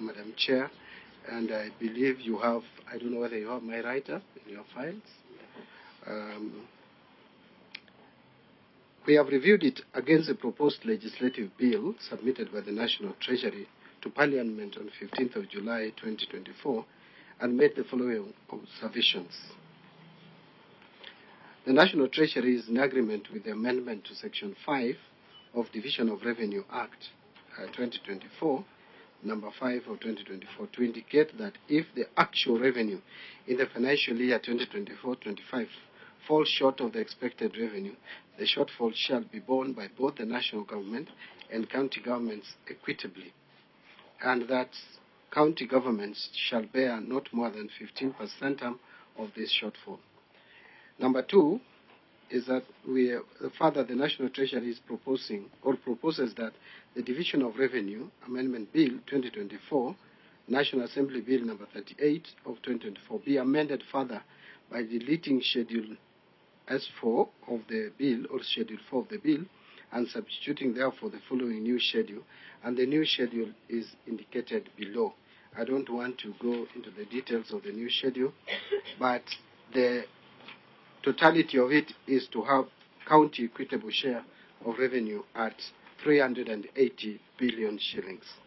Madam Chair, and I believe you have, I don't know whether you have my write-up in your files. We have reviewed it against the proposed legislative bill submitted by the National Treasury to Parliament on 15th of July 2024 and made the following observations. The National Treasury is in agreement with the amendment to Section 5 of Division of Revenue Act 2024, number 5 of 2024, to indicate that if the actual revenue in the financial year 2024-25 falls short of the expected revenue, the shortfall shall be borne by both the national government and county governments equitably, and that county governments shall bear not more than 15% of this shortfall. Number 2 is that further the National Treasury is proposing or proposes that the Division of Revenue Amendment Bill 2024, National Assembly Bill number 38 of 2024, be amended further by deleting Schedule S4 of the bill or Schedule 4 of the bill and substituting therefore the following new schedule, and the new schedule is indicated below. I don't want to go into the details of the new schedule, but the totality of it is to have county equitable share of revenue at 380 billion shillings.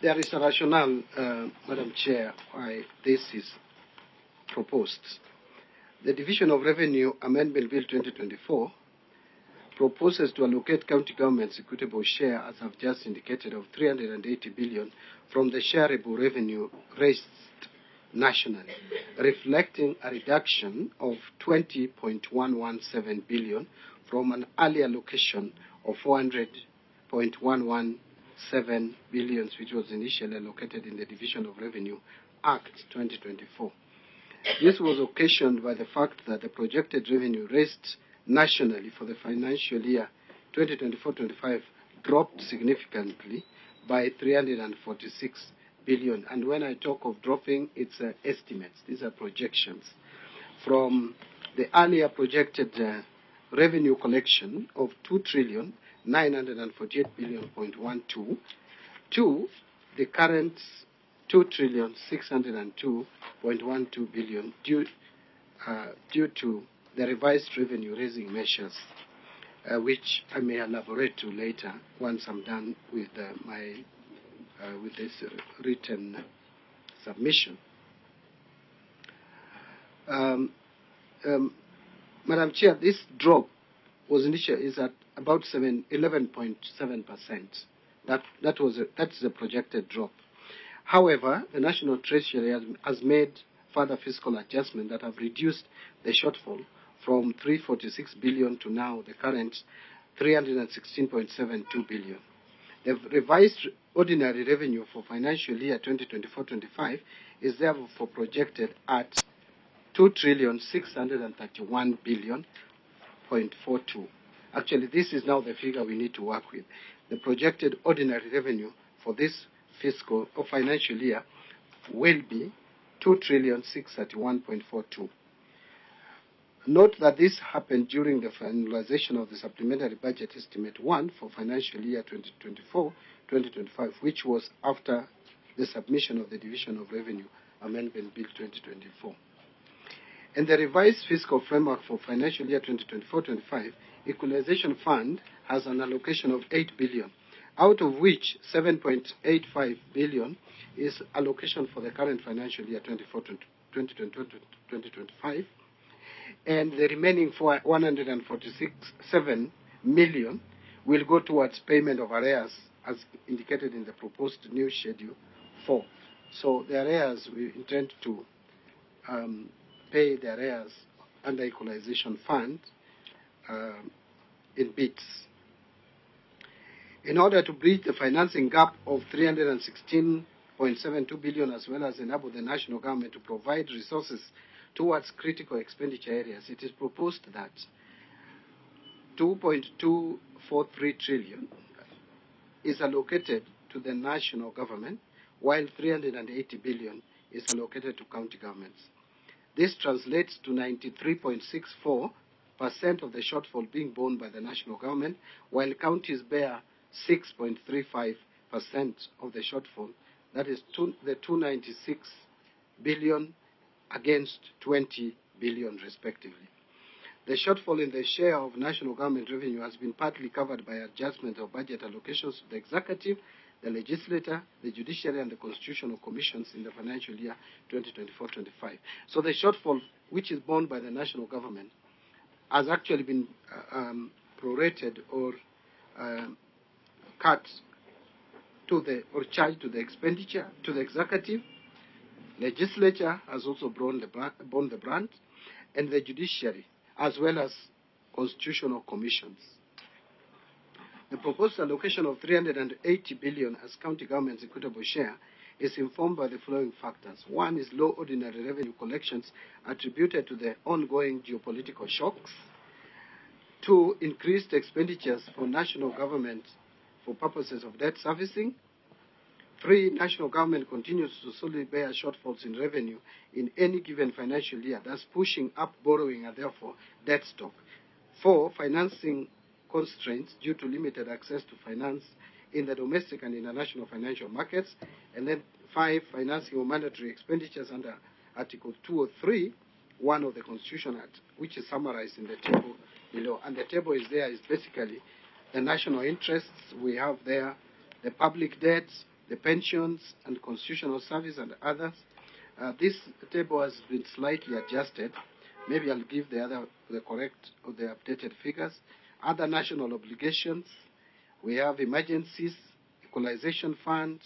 There is a rationale, Madam Chair, why this is proposed. The Division of Revenue Amendment Bill 2024 proposes to allocate county government's equitable share, as I've just indicated, of 380 billion from the shareable revenue raised nationally, reflecting a reduction of 20.117 billion from an early allocation of 400.117 billion, which was initially allocated in the Division of Revenue Act 2024. This was occasioned by the fact that the projected revenue raised nationally for the financial year 2024-25 dropped significantly by 346 billion. And when I talk of dropping, it's estimates. These are projections. From the earlier projected revenue collection of 2,948,000,000.12 to the current 2,602.12 billion due to the revised revenue raising measures, which I may elaborate to later once I'm done with with this written submission. Madam Chair, this drop is at about 11.7%. That's the projected drop. However, the National Treasury has made further fiscal adjustments that have reduced the shortfall from 346 billion to now the current 316.72 billion. The revised ordinary revenue for financial year 2024-25 is therefore projected at 2,631 billion.42. Actually, this is now the figure we need to work with. The projected ordinary revenue for this fiscal or financial year will be 2,631.42. Note that this happened during the finalization of the Supplementary Budget Estimate 1 for financial year 2024-2025, which was after the submission of the Division of Revenue Amendment Bill 2024. In the revised fiscal framework for financial year 2024-25, Equalization Fund has an allocation of 8 billion, out of which 7.85 billion is allocation for the current financial year 2024-2025, and the remaining 147 million will go towards payment of arrears as indicated in the proposed new Schedule 4. So the arrears, we intend to pay the arrears under Equalization Fund in bits. In order to bridge the financing gap of 316.72 billion, as well as enable the national government to provide resources towards critical expenditure areas, it is proposed that 2.243 trillion is allocated to the national government, while 380 billion is allocated to county governments. This translates to 93.64% of the shortfall being borne by the national government, while counties bear 6.35% of the shortfall. That is the 296 billion against 20 billion respectively. The shortfall in the share of national government revenue has been partly covered by adjustment of budget allocations to the executive, the legislature, the judiciary, and the constitutional commissions in the financial year 2024-25. So the shortfall, which is borne by the national government, has actually been prorated or cut to the or charged to the expenditure to the executive. Legislature has also borne the brunt, and the judiciary, as well as constitutional commissions. The proposed allocation of 380 billion as county government's equitable share is informed by the following factors. One is low ordinary revenue collections attributed to the ongoing geopolitical shocks. Two, increased expenditures for national government for purposes of debt servicing. Three, national government continues to solely bear shortfalls in revenue in any given financial year, thus pushing up borrowing and therefore debt stock. Four, financing constraints due to limited access to finance in the domestic and international financial markets. And then five, financing of mandatory expenditures under Article 203, 1 of the Constitution Act, which is summarized in the table below. And the table is there is basically the national interests we have there, the public debts, the pensions and constitutional service and others. This table has been slightly adjusted. Maybe I'll give the correct or the updated figures. Other national obligations, we have emergencies, equalization fund,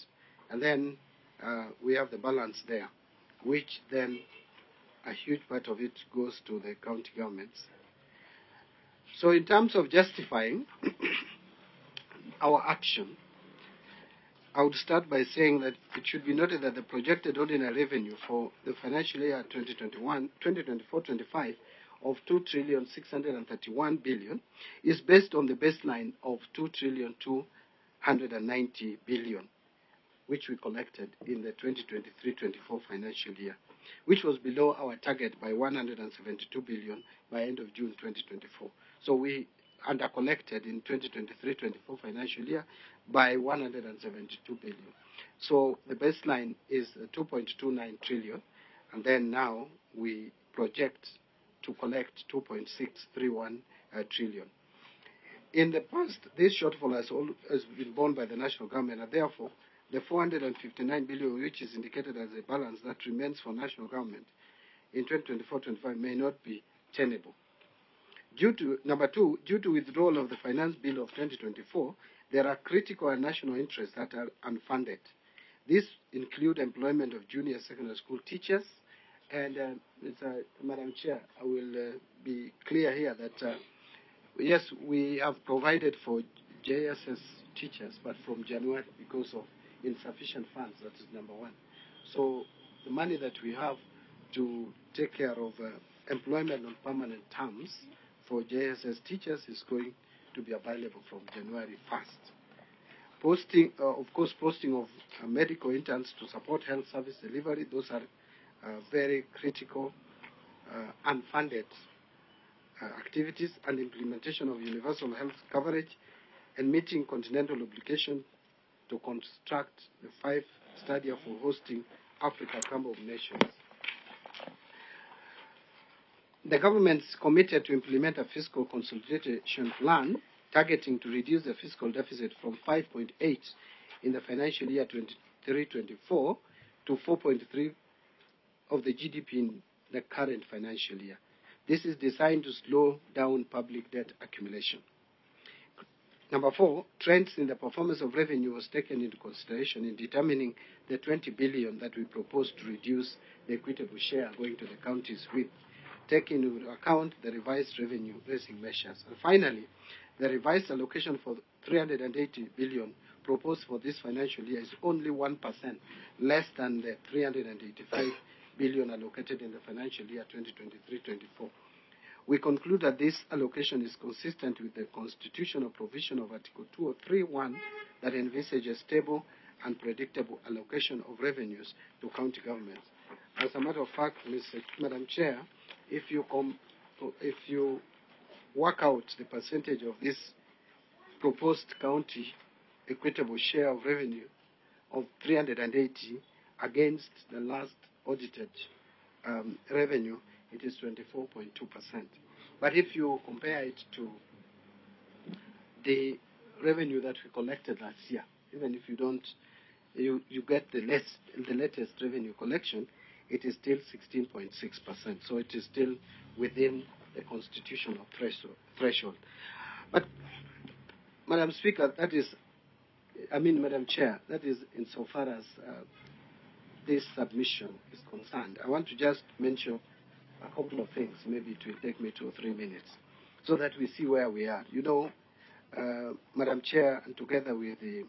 and then we have the balance there, which then a huge part of it goes to the county governments. So in terms of justifying our action, I would start by saying that it should be noted that the projected ordinary revenue for the financial year 2024-25 of 2,631 billion is based on the baseline of 2,290 billion, which we collected in the 2023-24 financial year, which was below our target by 172 billion by end of June 2024. So we under-collected in 2023-24 financial year by 172 billion. So the baseline is 2.29 trillion, and then now we project to collect 2.631 trillion. In the past, this shortfall has been borne by the national government, and therefore the 459 billion, which is indicated as a balance that remains for national government in 2024-25, may not be tenable. Number two, due to withdrawal of the Finance Bill of 2024, there are critical and national interests that are unfunded. These include employment of junior secondary school teachers. And, Madam Chair, I will be clear here that, yes, we have provided for JSS teachers, but from January because of insufficient funds, that is number one. So the money that we have to take care of employment on permanent terms for JSS teachers is going to be available from January 1st. Posting of medical interns to support health service delivery, those are very critical, unfunded activities, and implementation of universal health coverage, and meeting continental obligation to construct the 5 stadia for hosting Africa Camp of Nations. The government is committed to implement a fiscal consolidation plan targeting to reduce the fiscal deficit from 5.8 in the financial year 23-24 to 4.3 of the GDP in the current financial year. This is designed to slow down public debt accumulation. Number 4, trends in the performance of revenue was taken into consideration in determining the 20 billion that we proposed to reduce the equitable share going to the counties with, taking into account the revised revenue raising measures. And finally, the revised allocation for 380 billion proposed for this financial year is only 1% less than the 385 billion allocated in the financial year 2023-24. We conclude that this allocation is consistent with the constitutional provision of Article 203(1) that envisages stable and predictable allocation of revenues to county governments. As a matter of fact, Madam Chair, if you work out the percentage of this proposed county equitable share of revenue of 380 against the last audited revenue, it is 24.2%. But if you compare it to the revenue that we collected last year, even if you don't, you get the latest revenue collection, it is still 16.6%. So it is still within the constitutional threshold. But, Madam Speaker, Madam Chair, that is insofar as this submission is concerned. I want to just mention a couple of things. Maybe it will take me 2 or 3 minutes so that we see where we are. You know, Madam Chair, and together with the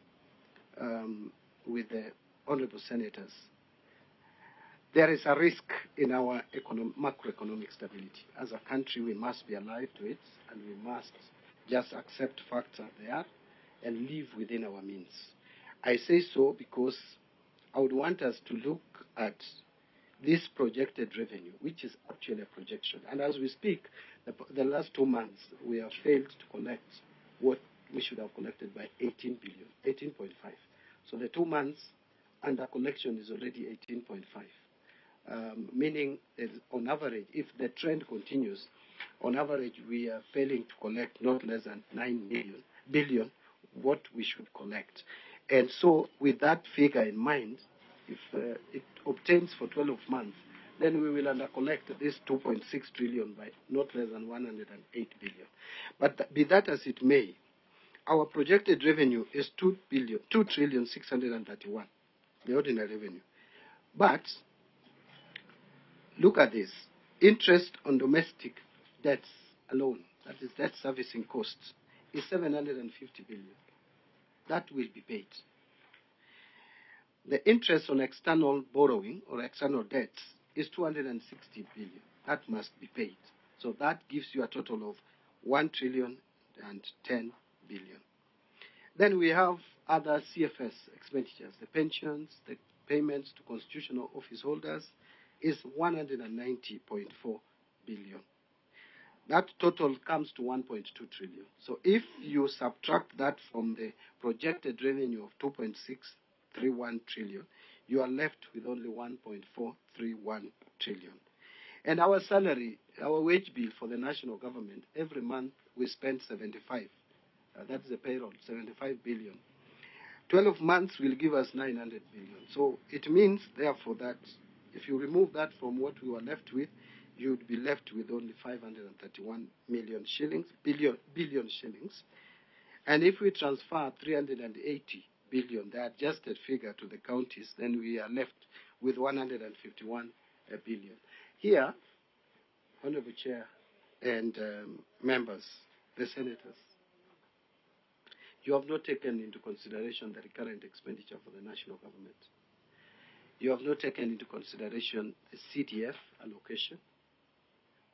honorable senators, there is a risk in our macroeconomic stability. As a country, we must be alive to it, and we must just accept facts are there and live within our means. I say so because I would want us to look at this projected revenue, which is actually a projection. And as we speak, the last 2 months, we have failed to collect what we should have collected by 18 billion, 18.5. So the 2 months under collection is already 18.5. Meaning that on average, if the trend continues, on average we are failing to collect not less than 9 billion what we should collect. And so with that figure in mind, if it obtains for 12 months, then we will under-collect this 2.6 trillion by not less than 108 billion. But be that as it may, our projected revenue is 2,631,000,000, the ordinary revenue. But look at this. Interest on domestic debts alone, that is debt servicing costs, is 750 billion. That will be paid. The interest on external borrowing or external debts is 260 billion. That must be paid. So that gives you a total of 1,010 billion. Then we have other CFS expenditures. The pensions, the payments to constitutional office holders is 190.4 billion. That total comes to 1.2 trillion. So if you subtract that from the projected revenue of 2.631 trillion, you are left with only 1.431 trillion. And our salary, our wage bill for the national government, every month we spend 75. That's the payroll, 75 billion. 12 months will give us 900 billion. So it means, therefore, that if you remove that from what we were left with, you would be left with only 531 billion shillings. And if we transfer 380 billion, the adjusted figure, to the counties, then we are left with 151 billion. Here, Honorable Chair and members, the senators, you have not taken into consideration the recurrent expenditure for the national government. You have not taken into consideration the CDF allocation,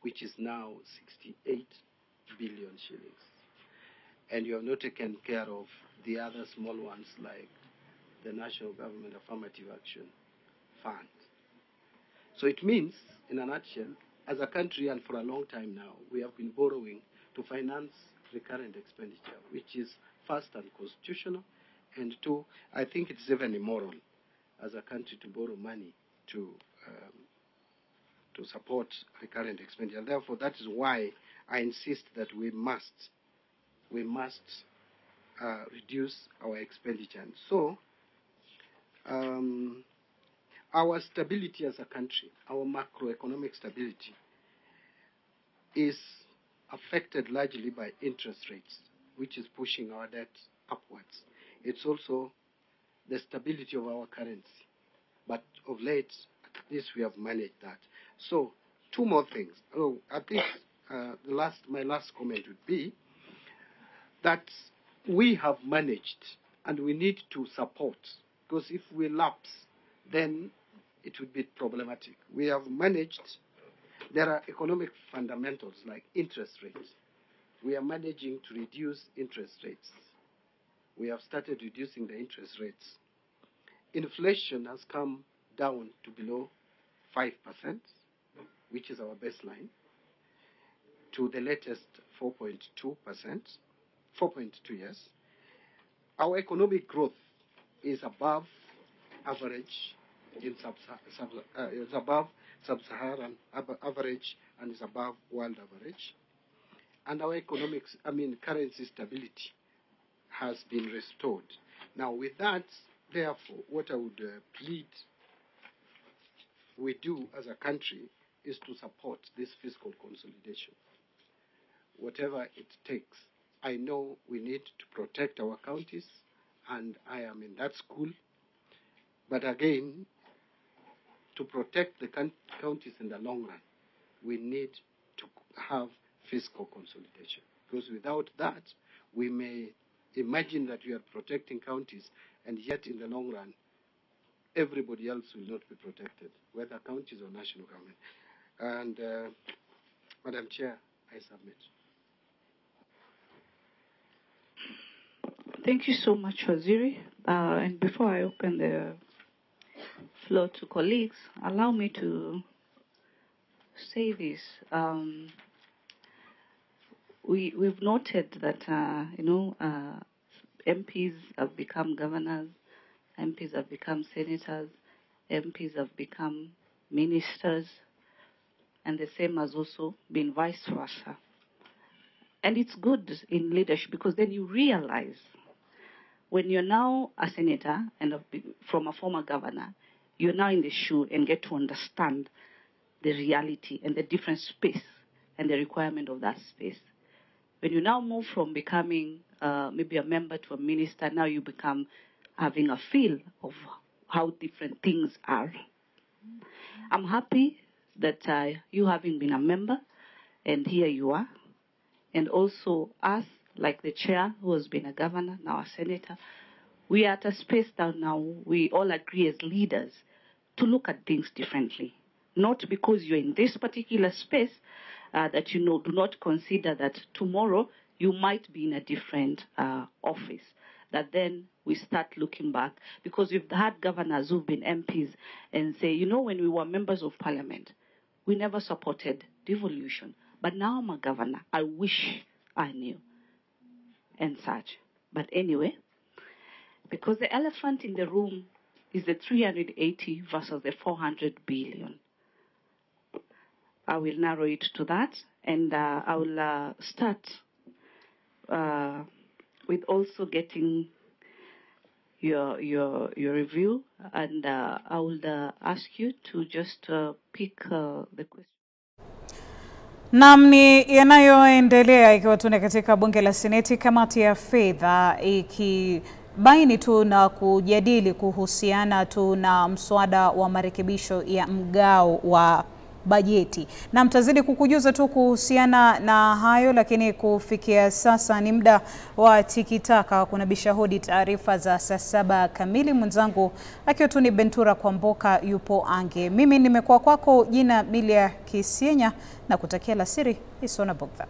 which is now 68 billion shillings. And you have not taken care of the other small ones like the National Government Affirmative Action Fund. So it means, in a nutshell, as a country and for a long time now, we have been borrowing to finance recurrent expenditure, which is first unconstitutional, and two, I think it's even immoral as a country to borrow money to support recurrent expenditure. Therefore, that is why I insist that we must reduce our expenditure. And so, our stability as a country, our macroeconomic stability, is affected largely by interest rates, which is pushing our debt upwards. It's also the stability of our currency. But of late, at least we have managed that. So, 2 more things. I think my last comment would be that we have managed, and we need to support, because if we lapse, then it would be problematic. We have managed. There are economic fundamentals like interest rates. We are managing to reduce interest rates. We have started reducing the interest rates. Inflation has come down to below 5%, which is our baseline, to the latest 4.2%, 4.2 years. our economic growth is above average in is above sub-Saharan average and is above world average. And our currency stability has been restored. Now, with that, therefore, what I would plead we do as a country is to support this fiscal consolidation, whatever it takes. I know we need to protect our counties, and I am in that school. But again, to protect the counties in the long run, we need to have fiscal consolidation. Because without that, we may imagine that we are protecting counties, and yet in the long run, everybody else will not be protected, whether counties or national government. And, Madam Chair, I submit. Thank you so much, Waziri. And before I open the floor to colleagues, allow me to say this. We've noted that, MPs have become governors, MPs have become senators, MPs have become ministers, and the same has also been vice versa. And it's good in leadership because then you realize when you're now a senator and from a former governor, you're now in the shoe and get to understand the reality and the different space and the requirement of that space. When you now move from becoming maybe a member to a minister, now you become having a feel of how different things are. I'm happy that you having been a member, and here you are, and also us, like the chair who has been a governor, now a senator, we are at a space that now we all agree as leaders to look at things differently. Not because you're in this particular space that do not consider that tomorrow you might be in a different office. That then we start looking back, because we've had governors who've been MPs and say, when we were members of parliament, we never supported devolution. But now I'm a governor. I wish I knew. And such. But anyway, because the elephant in the room is the 380 versus the 400 billion. I will narrow it to that, and I will start with also getting your review, and I will ask you to just pick the question. Namni yanayoendelea ikiwa tuna katika bunge la Seneti, kamati ya fedha ikibaini tu na kujadili kuhusiana tu na mswada wa marekebisho ya mgao wa bajeti. Na mtazidi kukujuza tu kuhusiana na hayo, lakini kufikia sasa ni muda wa tikitaka. Kuna bishahudi taarifa za saa 7 kamili. Mwenzangu akiwa tu ni Bentura Kwamboka yupo ange. Mimi nimekuwa kwako, jina Milia Kisienya, na kutakia la siri isona bogdha.